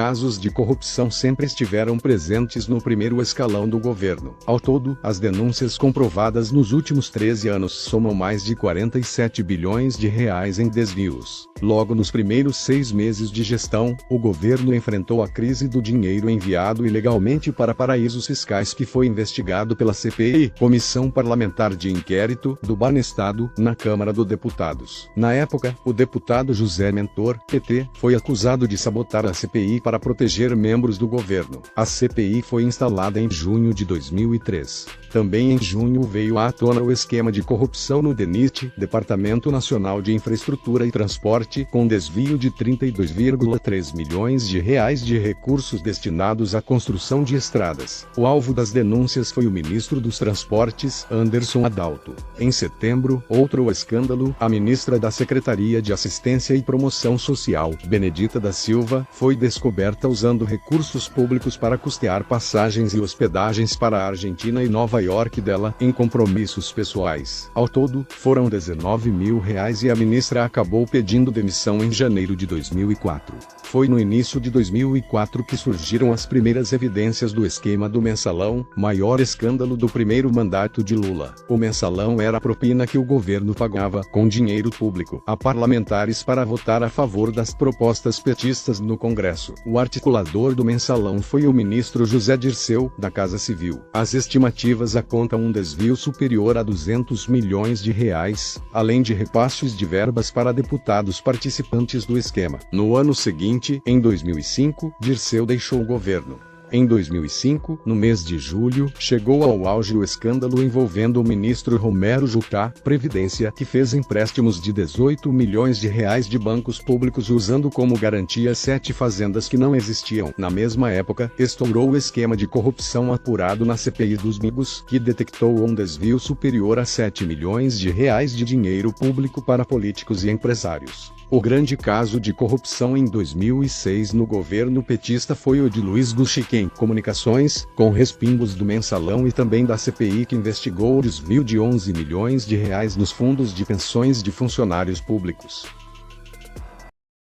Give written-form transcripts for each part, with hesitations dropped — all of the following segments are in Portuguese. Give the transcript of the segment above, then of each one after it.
casos de corrupção sempre estiveram presentes no primeiro escalão do governo. Ao todo, as denúncias comprovadas nos últimos 13 anos somam mais de 47 bilhões de reais em desvios. Logo nos primeiros 6 meses de gestão, o governo enfrentou a crise do dinheiro enviado ilegalmente para paraísos fiscais, que foi investigado pela CPI, Comissão Parlamentar de Inquérito, do Banestado, na Câmara dos Deputados. Na época, o deputado José Mentor, PT, foi acusado de sabotar a CPI para proteger membros do governo. A CPI foi instalada em junho de 2003. Também em junho veio à tona o esquema de corrupção no DENIT, Departamento Nacional de Infraestrutura e Transporte, com desvio de 32,3 milhões de reais de recursos destinados à construção de estradas. O alvo das denúncias foi o ministro dos Transportes, Anderson Adalto. Em setembro, outro escândalo, a ministra da Secretaria de Assistência e Promoção Social, Benedita da Silva, foi descoberta usando recursos públicos para custear passagens e hospedagens para a Argentina e Nova York dela, em compromissos pessoais. Ao todo, foram R$19 mil e a ministra acabou pedindo demissão em janeiro de 2004. Foi no início de 2004 que surgiram as primeiras evidências do esquema do mensalão, maior escândalo do primeiro mandato de Lula. O mensalão era a propina que o governo pagava, com dinheiro público, a parlamentares para votar a favor das propostas petistas no Congresso. O articulador do mensalão foi o ministro José Dirceu, da Casa Civil. As estimativas apontam um desvio superior a 200 milhões de reais, além de repasses de verbas para deputados participantes do esquema. No ano seguinte, em 2005, Dirceu deixou o governo. Em 2005, no mês de julho, chegou ao auge o escândalo envolvendo o ministro Romero Jucá, Previdência, que fez empréstimos de 18 milhões de reais de bancos públicos usando como garantia 7 fazendas que não existiam. Na mesma época, estourou o esquema de corrupção apurado na CPI dos Migos, que detectou um desvio superior a 7 milhões de reais de dinheiro público para políticos e empresários. O grande caso de corrupção em 2006 no governo petista foi o de Luiz Guxiquem Comunicações, com respingos do mensalão e também da CPI, que investigou o desvio de 11 milhões de reais nos fundos de pensões de funcionários públicos.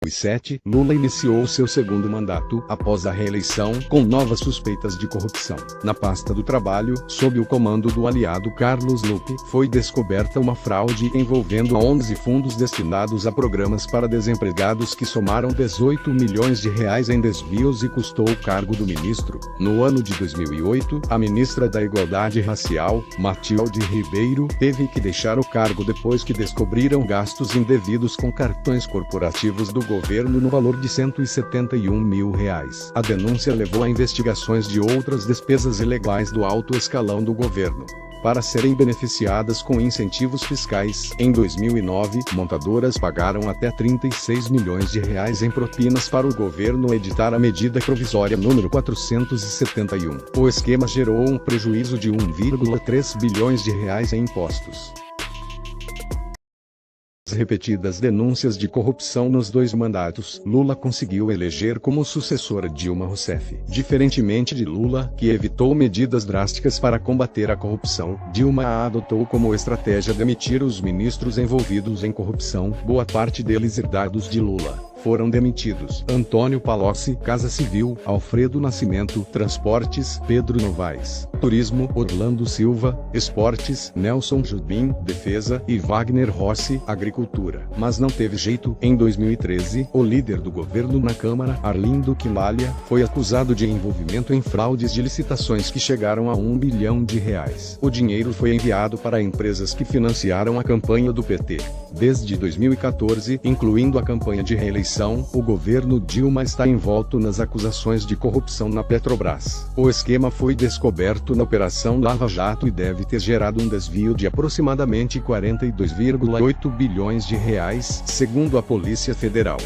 Em 2007, Lula iniciou seu segundo mandato, após a reeleição, com novas suspeitas de corrupção. Na pasta do Trabalho, sob o comando do aliado Carlos Lupe, foi descoberta uma fraude envolvendo 11 fundos destinados a programas para desempregados que somaram 18 milhões de reais em desvios e custou o cargo do ministro. No ano de 2008, a ministra da Igualdade Racial, Matilde Ribeiro, teve que deixar o cargo depois que descobriram gastos indevidos com cartões corporativos do governo no valor de 171 mil reais. A denúncia levou a investigações de outras despesas ilegais do alto escalão do governo. Para serem beneficiadas com incentivos fiscais, em 2009, montadoras pagaram até 36 milhões de reais em propinas para o governo editar a medida provisória número 471. O esquema gerou um prejuízo de 1,3 bilhões de reais em impostos. Repetidas denúncias de corrupção nos 2 mandatos, Lula conseguiu eleger como sucessora Dilma Rousseff. Diferentemente de Lula, que evitou medidas drásticas para combater a corrupção, Dilma a adotou como estratégia demitir os ministros envolvidos em corrupção, boa parte deles herdados de Lula. Foram demitidos Antônio Palocci, Casa Civil, Alfredo Nascimento, Transportes, Pedro Novaes, Turismo, Orlando Silva, Esportes, Nelson Jobim, Defesa e Wagner Rossi, Agricultura. Mas não teve jeito. Em 2013, o líder do governo na Câmara, Arlindo Quimbalha, foi acusado de envolvimento em fraudes de licitações que chegaram a 1 bilhão de reais. O dinheiro foi enviado para empresas que financiaram a campanha do PT. Desde 2014, incluindo a campanha de reeleição, o governo Dilma está envolto nas acusações de corrupção na Petrobras. O esquema foi descoberto na Operação Lava Jato e deve ter gerado um desvio de aproximadamente 42,8 bilhões de reais, segundo a Polícia Federal.